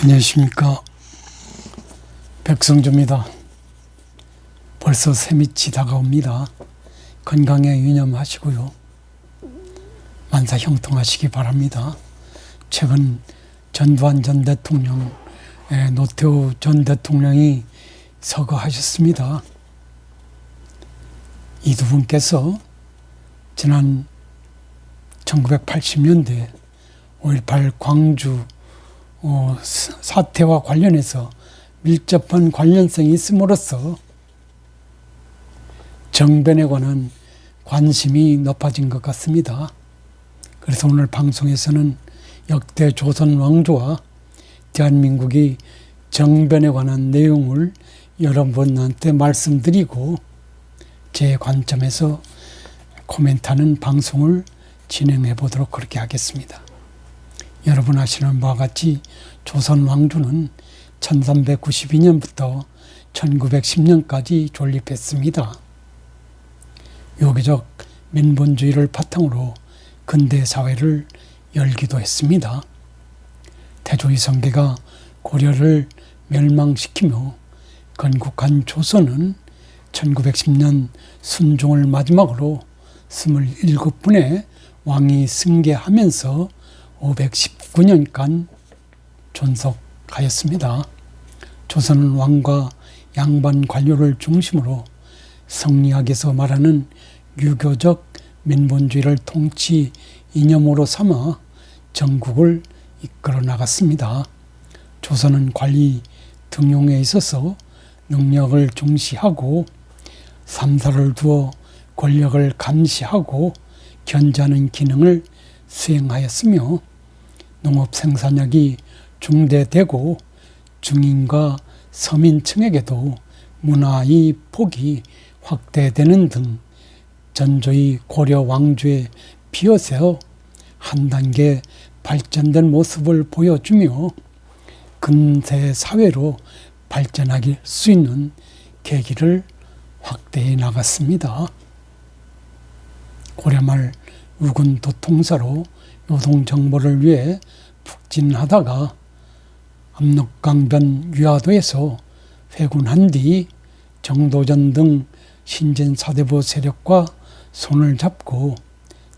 안녕하십니까. 백성주입니다. 벌써 새밑이 다가옵니다. 건강에 유념하시고요. 만사 형통하시기 바랍니다. 최근 전두환 전 대통령, 노태우 전 대통령이 서거하셨습니다. 이 두 분께서 지난 1980년대 5.18 광주 사태와 관련해서 밀접한 관련성이 있음으로써 정변에 관한 관심이 높아진 것 같습니다. 그래서 오늘 방송에서는 역대 조선 왕조와 대한민국이 정변에 관한 내용을 여러분한테 말씀드리고 제 관점에서 코멘트하는 방송을 진행해 보도록 그렇게 하겠습니다. 여러분 아시는 바와 같이 조선 왕조는 1392년부터 1910년까지 존립했습니다. 유교적 민본주의를 바탕으로 근대 사회를 열기도 했습니다. 태조 이성계가 고려를 멸망시키며 건국한 조선은 1910년 순종을 마지막으로 27분의 왕이 승계하면서 519년간 존속하였습니다. 조선은 왕과 양반 관료를 중심으로 성리학에서 말하는 유교적 민본주의를 통치 이념으로 삼아 전국을 이끌어 나갔습니다. 조선은 관리 등용에 있어서 능력을 중시하고 삼사를 두어 권력을 감시하고 견제하는 기능을 수행하였으며 농업 생산력이 중대되고 중인과 서민층에게도 문화의 폭이 확대되는 등 전조의 고려 왕조에 비어서 한 단계 발전된 모습을 보여주며 근대 사회로 발전할 수 있는 계기를 확대해 나갔습니다. 고려 말 우군 도통사로 요동 정보를 위해 북진하다가 압록강변 유하도에서 회군한 뒤 정도전 등 신진 사대부 세력과 손을 잡고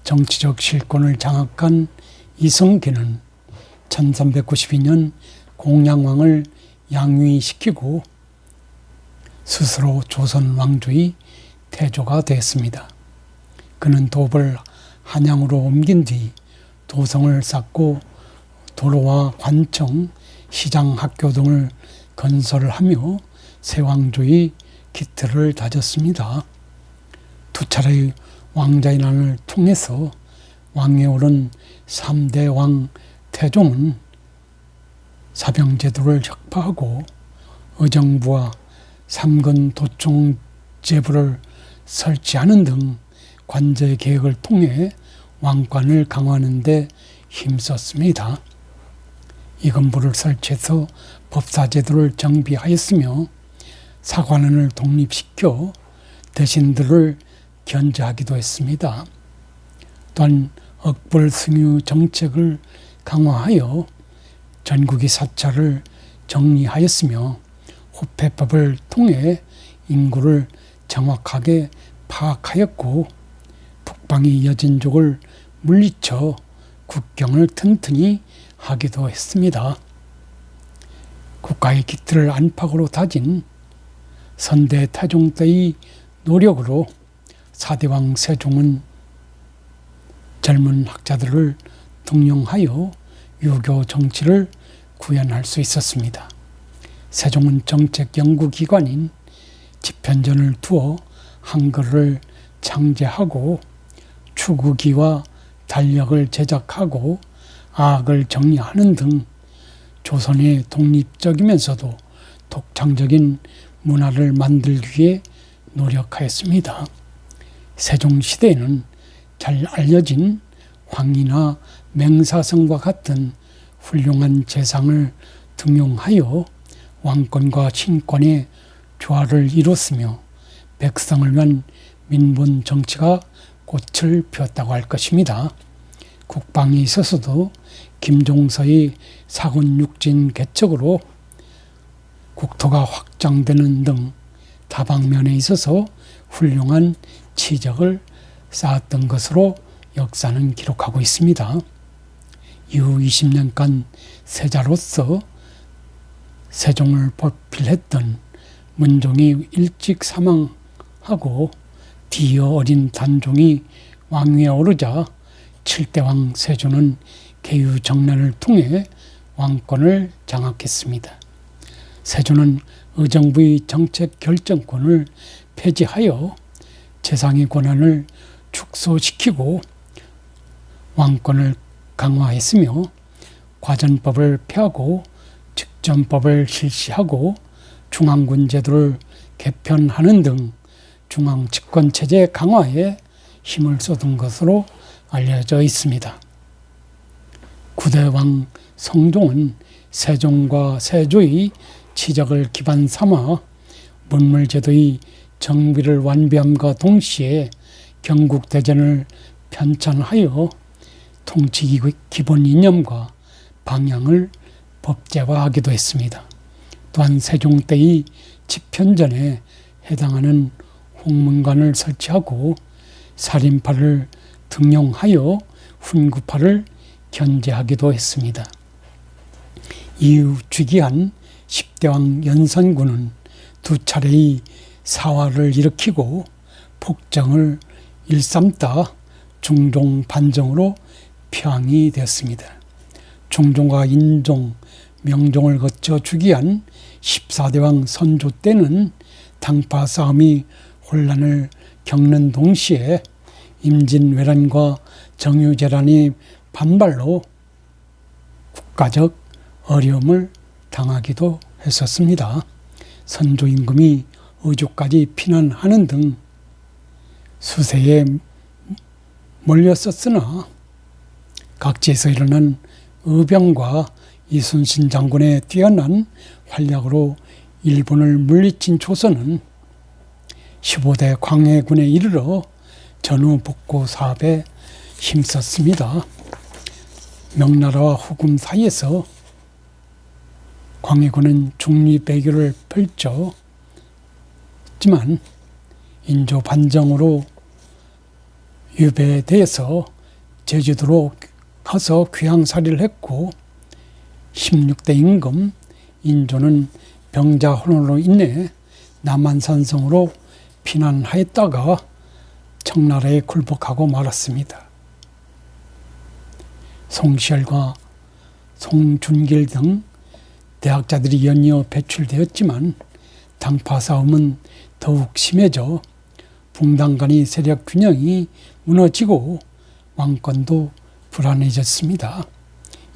정치적 실권을 장악한 이성계는 1392년 공양왕을 양위시키고 스스로 조선 왕조의 태조가 되었습니다. 그는 도읍을 한양으로 옮긴 뒤 도성을 쌓고 도로와 관청, 시장, 학교 등을 건설하며 새왕조의 기틀을 다졌습니다. 두 차례의 왕자의 난을 통해서 왕위에 오른 3대 왕 태종은 사병제도를 혁파하고 의정부와 삼근 도청 제부를 설치하는 등 관제 계획을 통해 왕권을 강화하는 데 힘썼습니다. 이건부를 설치해서 법사제도를 정비하였으며 사관원을 독립시켜 대신들을 견제하기도 했습니다. 또한 억벌승유 정책을 강화하여 전국의 사찰을 정리하였으며 호패법을 통해 인구를 정확하게 파악하였고 북방의 여진족을 물리쳐 국경을 튼튼히 하기도 했습니다. 국가의 기틀을 안팎으로 다진 선대 태종 때의 노력으로 사대왕 세종은 젊은 학자들을 등용하여 유교 정치를 구현할 수 있었습니다. 세종은 정책 연구기관인 집현전을 두어 한글을 창제하고 추구기와 달력을 제작하고 악을 정리하는 등 조선의 독립적이면서도 독창적인 문화를 만들기 위해 노력하였습니다. 세종시대에는 잘 알려진 황이나 맹사성과 같은 훌륭한 재상을 등용하여 왕권과 신권의 조화를 이뤘으며 백성을 위한 민본 정치가 꽃을 피웠다고 할 것입니다. 국방에 있어서도 김종서의 사군육진 개척으로 국토가 확장되는 등 다방면에 있어서 훌륭한 치적을 쌓았던 것으로 역사는 기록하고 있습니다. 이후 20년간 세자로서 세종을 보필했던 문종이 일찍 사망하고 뒤이어 어린 단종이 왕위에 오르자 7대 왕 세조는 개유정난을 통해 왕권을 장악했습니다. 세조는 의정부의 정책 결정권을 폐지하여 재상의 권한을 축소시키고 왕권을 강화했으며 과전법을 폐하고 직전법을 실시하고 중앙군 제도를 개편하는 등 중앙 집권체제 강화에 힘을 쏟은 것으로 알려져 있습니다. 9대 왕 성종은 세종과 세조의 치적을 기반 삼아 문물제도의 정비를 완비함과 동시에 경국대전을 편찬하여 통치 기본 이념과 방향을 법제화하기도 했습니다. 또한 세종 때의 집현전에 해당하는 홍문관을 설치하고 살인파를 등용하여 훈구파를 견제하기도 했습니다. 이후 즉위한 10대 왕 연산군은 두 차례의 사화를 일으키고 폭정을 일삼다 중종 반정으로 표항이 되었습니다. 중종과 인종, 명종을 거쳐 즉위한 14대 왕 선조 때는 당파 싸움이 혼란을 겪는 동시에 임진왜란과 정유재란이 반발로 국가적 어려움을 당하기도 했었습니다. 선조 임금이 의주까지 피난하는 등 수세에 몰렸었으나 각지에서 일어난 의병과 이순신 장군의 뛰어난 활약으로 일본을 물리친 조선은 15대 광해군에 이르러 전후 복구 사업에 힘썼습니다. 명나라와 후금 사이에서 광해군은 중립외교를 펼쳤지만 인조 반정으로 유배되어서 제주도로 가서 귀향살이를 했고 16대 임금 인조는 병자혼원으로 인해 남한산성으로 피난하였다가 청나라에 굴복하고 말았습니다. 송시열과 송준길 등 대학자들이 연이어 배출되었지만 당파 싸움은 더욱 심해져 붕당 간의 세력 균형이 무너지고 왕권도 불안해졌습니다.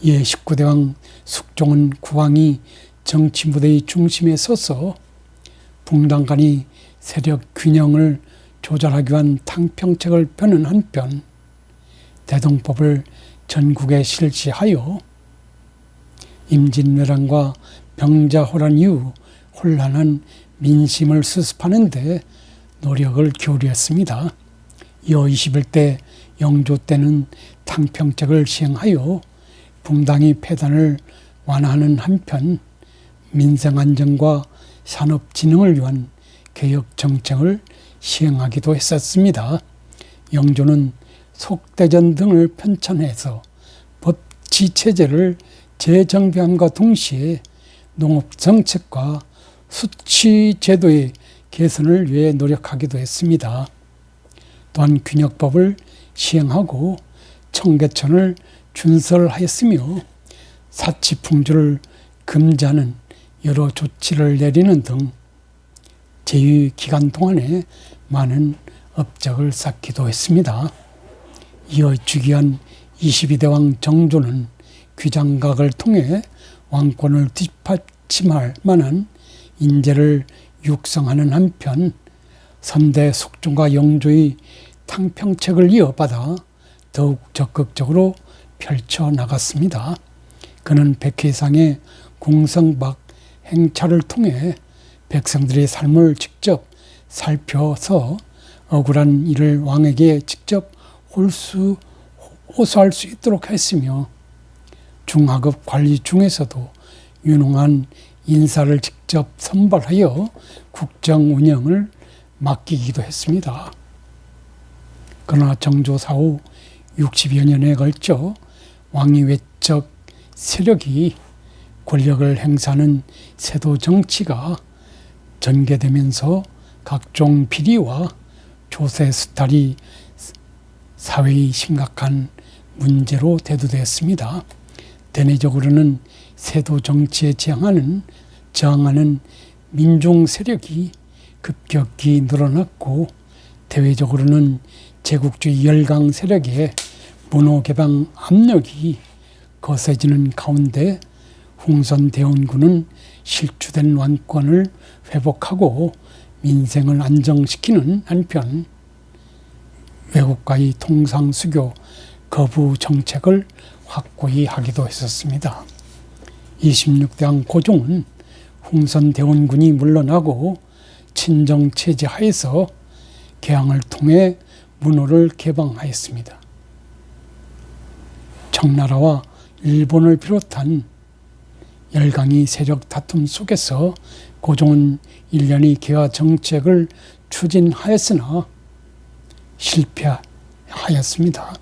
이에 19대 왕 숙종은 국왕이 정치 무대의 중심에 서서 붕당 간의 세력 균형을 조절하기 위한 탕평책을 펴는 한편 대동법을 전국에 실시하여 임진왜란과 병자호란 이후 혼란한 민심을 수습하는 데 노력을 기울였습니다. 이어 21대 영조 때는 탕평책을 시행하여 붕당의 폐단을 완화하는 한편 민생 안정과 산업 진흥을 위한 개혁 정책을 시행하기도 했었습니다. 영조는 속대전 등을 편찬해서 법치 체제를 재정비함과 동시에 농업 정책과 수치 제도의 개선을 위해 노력하기도 했습니다. 또한 균역법을 시행하고 청계천을 준설하였으며 사치풍조를 금지하는 여러 조치를 내리는 등 제위 기간 동안에 많은 업적을 쌓기도 했습니다. 이어 즉위한 22대 왕 정조는 귀장각을 통해 왕권을 뒷받침할 만한 인재를 육성하는 한편 3대 숙종과 영조의 탕평책을 이어받아 더욱 적극적으로 펼쳐나갔습니다. 그는 백회상의 공성박 행차를 통해 백성들의 삶을 직접 살펴서 억울한 일을 왕에게 직접 호소할 수 있도록 했으며 중하급 관리 중에서도 유능한 인사를 직접 선발하여 국정 운영을 맡기기도 했습니다. 그러나 정조사 후 60여 년에 걸쳐 왕위외적 세력이 권력을 행사하는 세도 정치가 전개되면서 각종 비리와 조세 수탈이 사회의 심각한 문제로 대두되었습니다. 대내적으로는 세도 정치에 저항하는 민중 세력이 급격히 늘어났고, 대외적으로는 제국주의 열강 세력의 문호개방 압력이 거세지는 가운데 흥선대원군은 실추된 왕권을 회복하고 민생을 안정시키는 한편 외국과의 통상수교 거부 정책을 확고히 하기도 했었습니다. 26대왕 고종은 흥선대원군이 물러나고 친정체제 하에서 개항을 통해 문호를 개방하였습니다. 청나라와 일본을 비롯한 열강의 세력 다툼 속에서 고종은 일련의 개화 정책을 추진하였으나 실패하였습니다.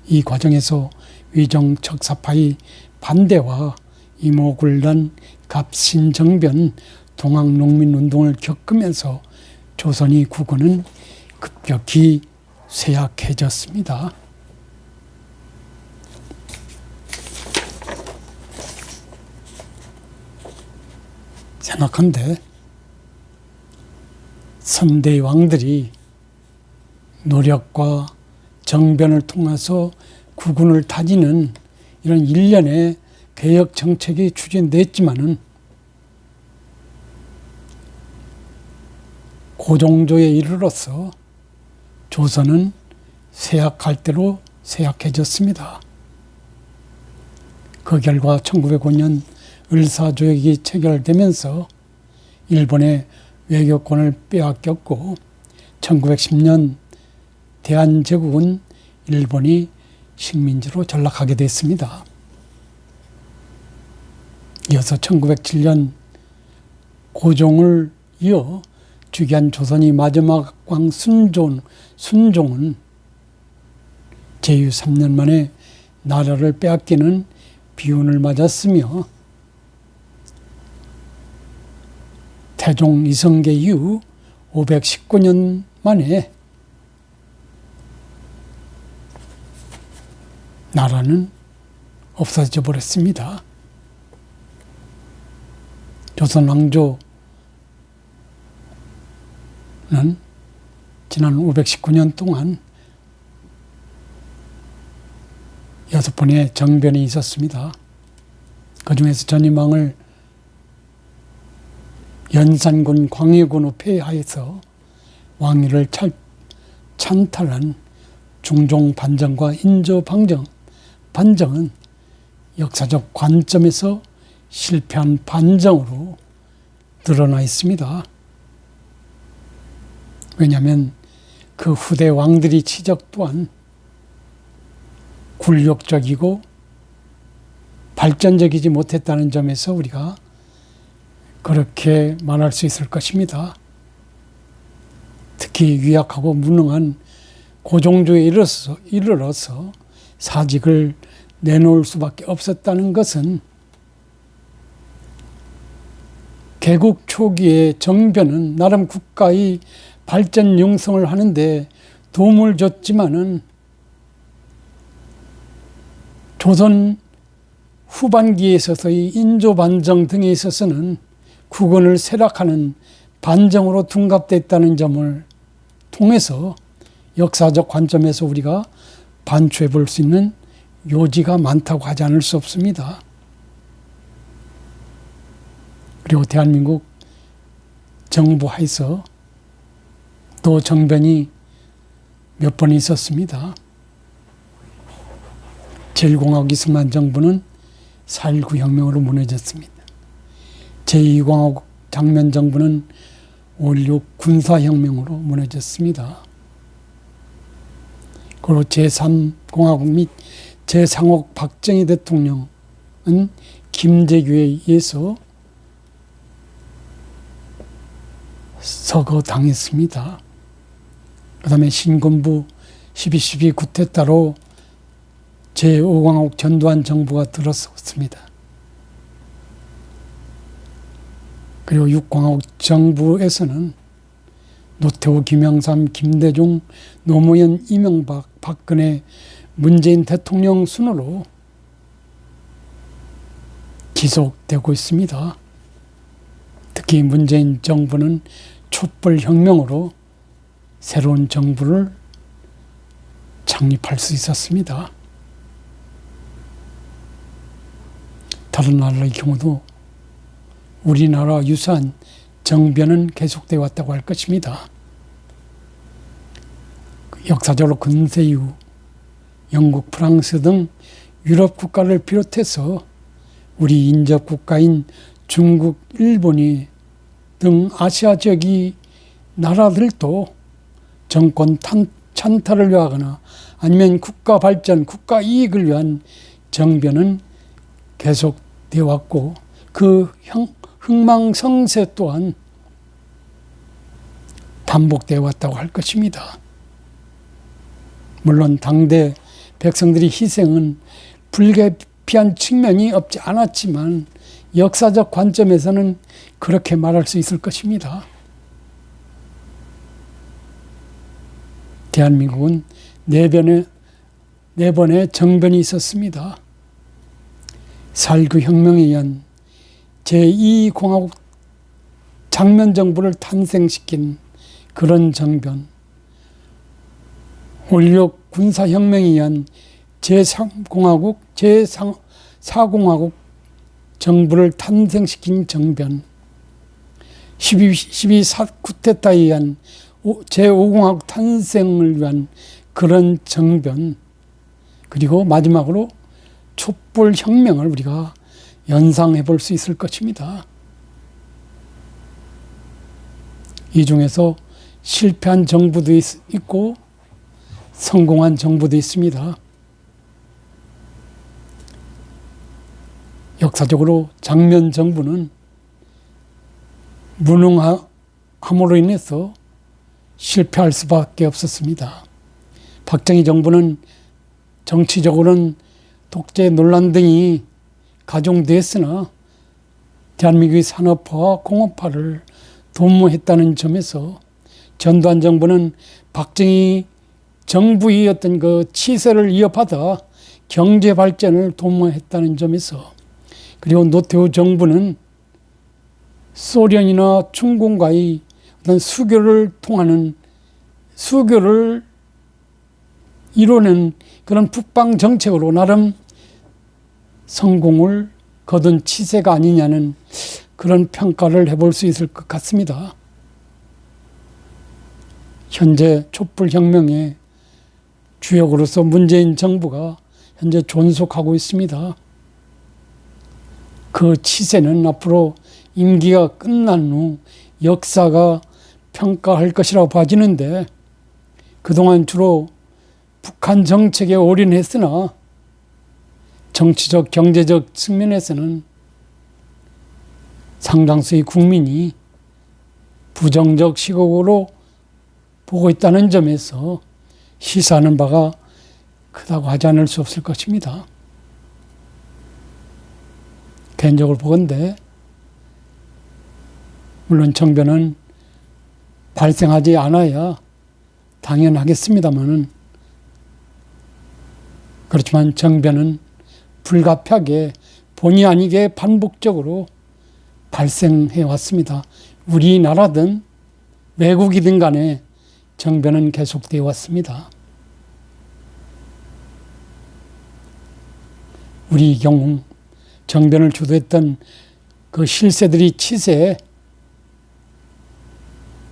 이 과정에서 위정척사파의 반대와 이모군란, 갑신정변, 동학농민운동을 겪으면서 조선의 국원은 급격히 쇠약해졌습니다. 생각한데 선대 왕들이 노력과 정변을 통해서 국운을 다지는 이런 일련의 개혁 정책이 추진됐지만은 고종조에 이르러서 조선은 쇠약할 대로 쇠약해졌습니다. 그 결과 1905년 을사조약이 체결되면서 일본의 외교권을 빼앗겼고 1910년 대한제국은 일본이 식민지로 전락하게 됐습니다. 이어서 1907년 고종을 이어 즉위한 조선의 마지막 왕 순종은 제유 3년 만에 나라를 빼앗기는 비운을 맞았으며 태종 이성계 이후 519년 만에 나라는 없어져 버렸습니다. 조선 왕조는 지난 519년 동안 6번의 정변이 있었습니다. 그 중에서 전임왕을 연산군 광해군으로 폐하해서 왕위를 찬탈한 중종 반정과 인조 반정은 역사적 관점에서 실패한 반정으로 드러나 있습니다. 왜냐하면 그 후대 왕들의 치적 또한 굴욕적이고 발전적이지 못했다는 점에서 우리가 그렇게 말할 수 있을 것입니다. 특히 유약하고 무능한 고종조에 이르러서 사직을 내놓을 수밖에 없었다는 것은 개국 초기의 정변은 나름 국가의 발전 융성을 하는데 도움을 줬지만은 조선 후반기에 있어서의 인조 반정 등에 있어서는 국원을 쇠락하는 반정으로 둔갑됐다는 점을 통해서 역사적 관점에서 우리가 반추해 볼 수 있는 요지가 많다고 하지 않을 수 없습니다. 그리고 대한민국 정부 하에서 또 정변이 몇 번 있었습니다. 제1공화국 이승만 정부는 4.19 혁명으로 무너졌습니다. 제2공화국 장면 정부는 5.16 군사혁명으로 무너졌습니다. 그리고 제3공화국 및 제3국 박정희 대통령은 김재규에 의해서 서거당했습니다. 그 다음에 신군부 12.12 쿠데타로 제5공화국 전두환 정부가 들어섰습니다. 그리고 6공화국 정부에서는 노태우, 김영삼, 김대중, 노무현, 이명박, 박근혜, 문재인 대통령 순으로 지속되고 있습니다. 특히 문재인 정부는 촛불혁명으로 새로운 정부를 창립할 수 있었습니다. 다른 나라의 경우도 우리나라 유사한 정변은 계속되어 왔다고 할 것입니다. 역사적으로 근세 이후 영국, 프랑스 등 유럽 국가를 비롯해서 우리 인접 국가인 중국, 일본이 등 아시아 지역의 나라들도 정권 찬탈을 위하거나 아니면 국가 발전, 국가 이익을 위한 정변은 계속되어 왔고 그 흥망성쇠 또한 반복되어 왔다고 할 것입니다. 물론 당대 백성들의 희생은 불가피한 측면이 없지 않았지만 역사적 관점에서는 그렇게 말할 수 있을 것입니다. 대한민국은 네 번의 정변이 있었습니다. 4.19 혁명에 의한 제2공화국 장면정부를 탄생시킨 그런 정변, 5.16 군사혁명에 의한 제3공화국, 제4공화국 정부를 탄생시킨 정변, 12 쿠데타에 의한 제5공화국 탄생을 위한 그런 정변, 그리고 마지막으로 촛불혁명을 우리가 연상해 볼 수 있을 것입니다. 이 중에서 실패한 정부도 있고 성공한 정부도 있습니다. 역사적으로 장면 정부는 무능함으로 인해서 실패할 수밖에 없었습니다. 박정희 정부는 정치적으로는 독재 논란 등이 가중됐으나 대한민국의 산업화와 공업화를 도모했다는 점에서 전두환 정부는 박정희 정부의 어떤 그 치세를 이어받아 경제 발전을 도모했다는 점에서, 그리고 노태우 정부는 소련이나 중공과의 어떤 수교를 통하는, 수교를 이루는 그런 북방 정책으로 나름 성공을 거둔 치세가 아니냐는 그런 평가를 해볼 수 있을 것 같습니다. 현재 촛불혁명의 주역으로서 문재인 정부가 현재 존속하고 있습니다. 그 치세는 앞으로 임기가 끝난 후 역사가 평가할 것이라고 봐지는데, 그동안 주로 북한 정책에 올인했으나 정치적, 경제적 측면에서는 상당수의 국민이 부정적 시각으로 보고 있다는 점에서 시사하는 바가 크다고 하지 않을 수 없을 것입니다. 개인적으로 보건대 물론 정변은 발생하지 않아야 당연하겠습니다만은, 그렇지만 정변은 불가피하게 본의 아니게 반복적으로 발생해 왔습니다. 우리나라든 외국이든 간에 정변은 계속되어 왔습니다. 우리 경우 정변을 주도했던 그 실세들이 치세에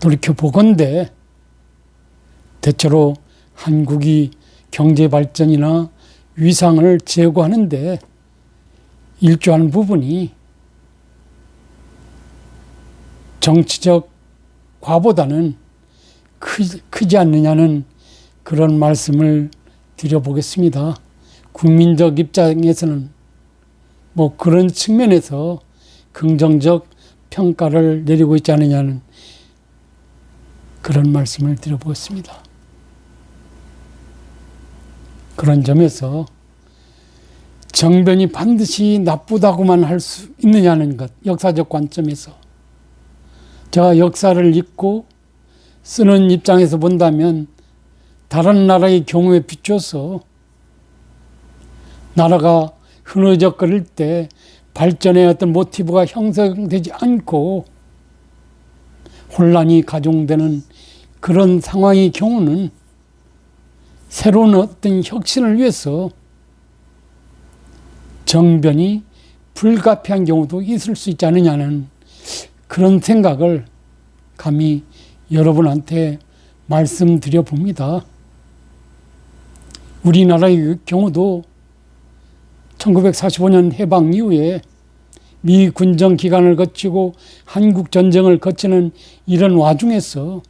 돌이켜보건대 대체로 한국이 경제 발전이나 위상을 제고하는데 일조하는 부분이 정치적 과보다는 크지 않느냐는 그런 말씀을 드려보겠습니다. 국민적 입장에서는 뭐 그런 측면에서 긍정적 평가를 내리고 있지 않느냐는 그런 말씀을 드려보겠습니다. 그런 점에서 정변이 반드시 나쁘다고만 할 수 있느냐는 것, 역사적 관점에서. 제가 역사를 읽고 쓰는 입장에서 본다면 다른 나라의 경우에 비춰서 나라가 흐느적거릴 때 발전의 어떤 모티브가 형성되지 않고 혼란이 가중되는 그런 상황의 경우는 새로운 어떤 혁신을 위해서 정변이 불가피한 경우도 있을 수 있지 않느냐는 그런 생각을 감히 여러분한테 말씀드려 봅니다. 우리나라의 경우도 1945년 해방 이후에 미 군정 기간을 거치고 한국 전쟁을 거치는 이런 와중에서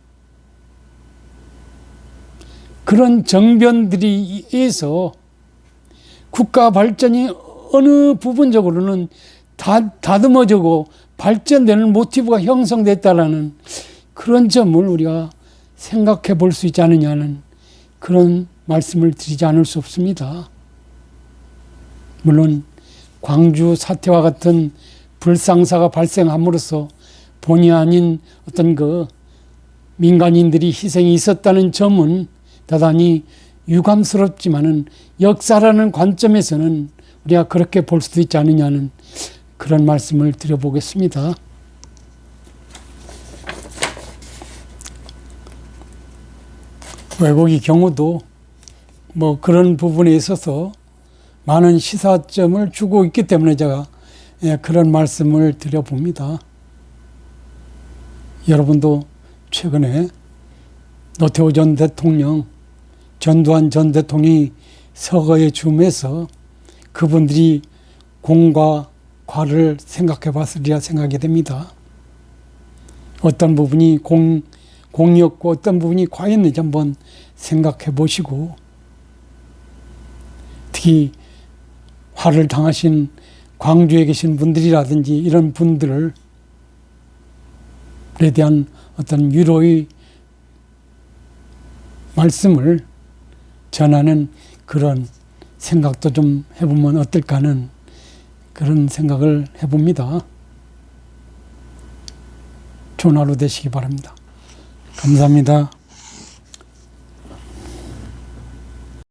그런 정변들이 의해서 국가 발전이 어느 부분적으로는 다듬어지고 발전되는 모티브가 형성됐다라는 그런 점을 우리가 생각해 볼 수 있지 않느냐는 그런 말씀을 드리지 않을 수 없습니다. 물론 광주 사태와 같은 불상사가 발생함으로써 본의 아닌 어떤 그 민간인들이 희생이 있었다는 점은 대단히 유감스럽지만은 역사라는 관점에서는 우리가 그렇게 볼 수도 있지 않느냐는 그런 말씀을 드려보겠습니다. 외국의 경우도 뭐 그런 부분에 있어서 많은 시사점을 주고 있기 때문에 제가 그런 말씀을 드려봅니다. 여러분도 최근에 노태우 전 대통령, 전두환 전 대통령이 서거에 줌해서 그분들이 공과 과를 생각해 봤으리라 생각이 됩니다. 어떤 부분이 공이었고 어떤 부분이 과였는지 한번 생각해 보시고, 특히 화를 당하신 광주에 계신 분들이라든지 이런 분들에 대한 어떤 위로의 말씀을 전하는 그런 생각도 좀 해보면 어떨까 하는 그런 생각을 해봅니다. 좋은 하루 되시기 바랍니다. 감사합니다.